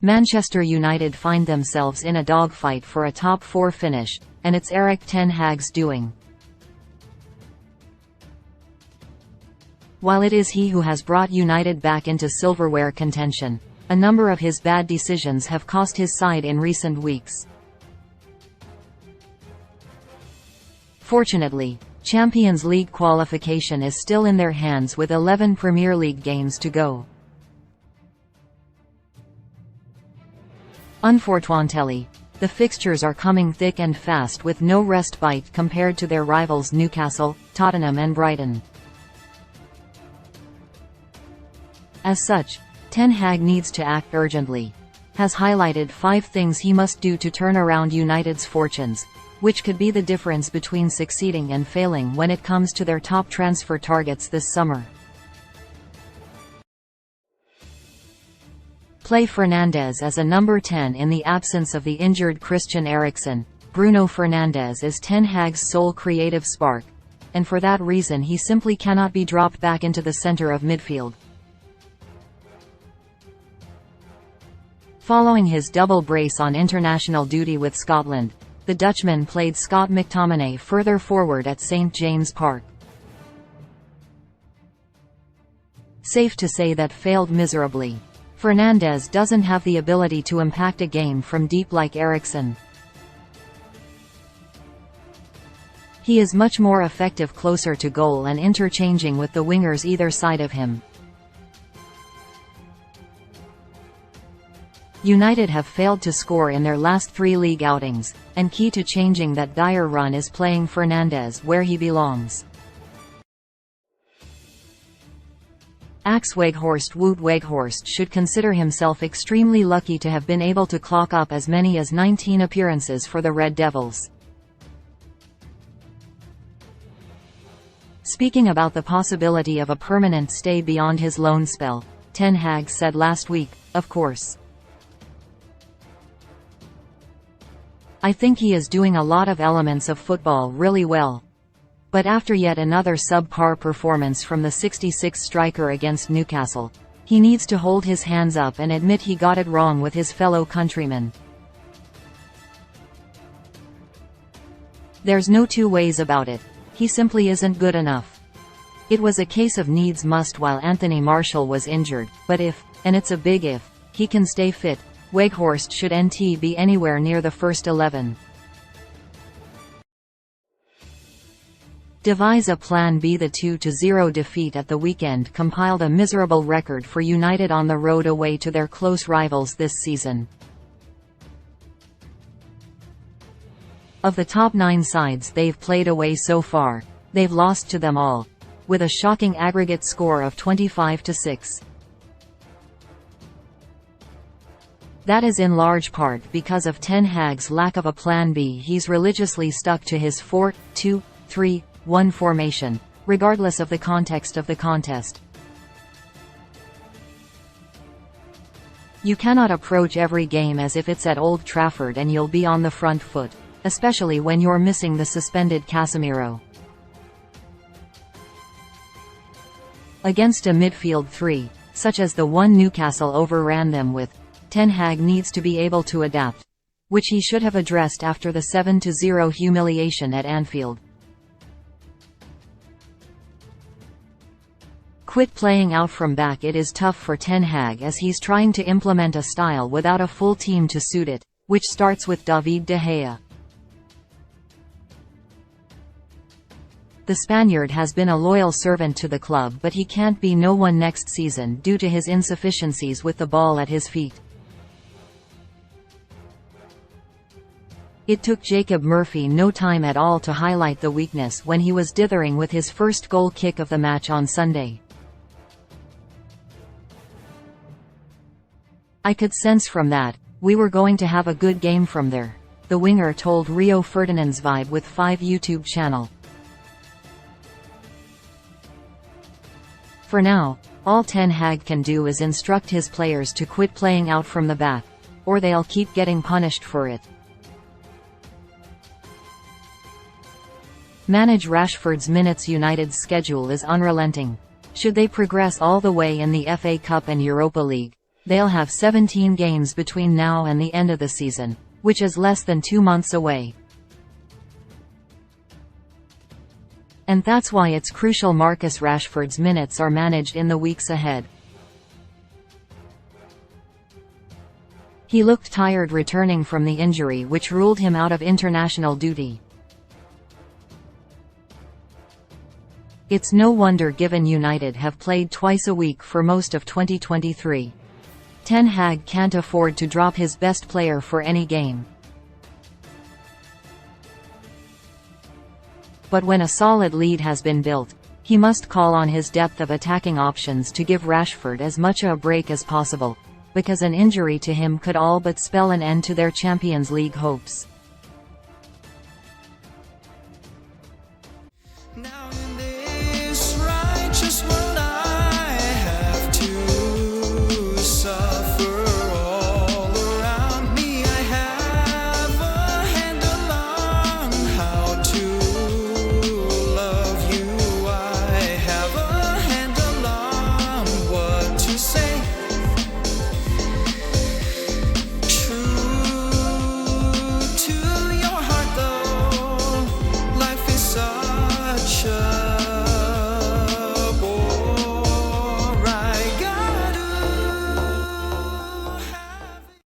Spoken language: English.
Manchester United find themselves in a dogfight for a top 4 finish, and it's Erik ten Hag's doing. While it is he who has brought United back into silverware contention, a number of his bad decisions have cost his side in recent weeks. Fortunately, Champions League qualification is still in their hands with 11 Premier League games to go. Unfortunately, the fixtures are coming thick and fast with no respite compared to their rivals Newcastle, Tottenham and Brighton. As such, Ten Hag needs to act urgently. Has highlighted 5 things he must do to turn around United's fortunes, which could be the difference between succeeding and failing when it comes to their top transfer targets this summer. Play Fernandes as a number 10 in the absence of the injured Christian Eriksen. Bruno Fernandes is Ten Hag's sole creative spark, and for that reason he simply cannot be dropped back into the center of midfield. Following his double brace on international duty with Scotland, the Dutchman played Scott McTominay further forward at St James Park. Safe to say that failed miserably. Fernandes doesn't have the ability to impact a game from deep like Eriksen. He is much more effective closer to goal and interchanging with the wingers either side of him. United have failed to score in their last 3 league outings, and key to changing that dire run is playing Fernandes where he belongs. Axe Weghorst Wout Weghorst should consider himself extremely lucky to have been able to clock up as many as 19 appearances for the Red Devils. Speaking about the possibility of a permanent stay beyond his loan spell, Ten Hag said last week, "Of course. I think he is doing a lot of elements of football really well. But after yet another subpar performance from the 66 striker against Newcastle, he needs to hold his hands up and admit he got it wrong with his fellow countrymen. There's no two ways about it. He simply isn't good enough. It was a case of needs must while Anthony Martial was injured, but if, and it's a big if, he can stay fit, Weghorst should be anywhere near the first 11. Devise a plan B. The 2-0 defeat at the weekend compiled a miserable record for United on the road away to their close rivals this season. Of the top 9 sides they've played away so far, they've lost to them all, with a shocking aggregate score of 25-6. That is in large part because of Ten Hag's lack of a plan B. He's religiously stuck to his 4-2-3-1 formation, regardless of the context of the contest. You cannot approach every game as if it's at Old Trafford and you'll be on the front foot, especially when you're missing the suspended Casemiro. Against a midfield 3, such as the one Newcastle overran them with, Ten Hag needs to be able to adapt, which he should have addressed after the 7-0 humiliation at Anfield. Quit playing out from back. It is tough for Ten Hag as he's trying to implement a style without a full team to suit it, which starts with David De Gea. The Spaniard has been a loyal servant to the club, but he can't be no one next season due to his insufficiencies with the ball at his feet. It took Jacob Murphy no time at all to highlight the weakness when he was dithering with his first goal kick of the match on Sunday. "I could sense from that, we were going to have a good game from there," the winger told Rio Ferdinand's Vibe with 5 YouTube channel. For now, all Ten Hag can do is instruct his players to quit playing out from the back, or they'll keep getting punished for it. Manage Rashford's minutes. United's schedule is unrelenting. Should they progress all the way in the FA Cup and Europa League, They'll have 17 games between now and the end of the season, which is less than 2 months away. And that's why it's crucial Marcus Rashford's minutes are managed in the weeks ahead. He looked tired returning from the injury which ruled him out of international duty. It's no wonder given United have played twice a week for most of 2023. Ten Hag can't afford to drop his best player for any game. But when a solid lead has been built, he must call on his depth of attacking options to give Rashford as much a break as possible, because an injury to him could all but spell an end to their Champions League hopes.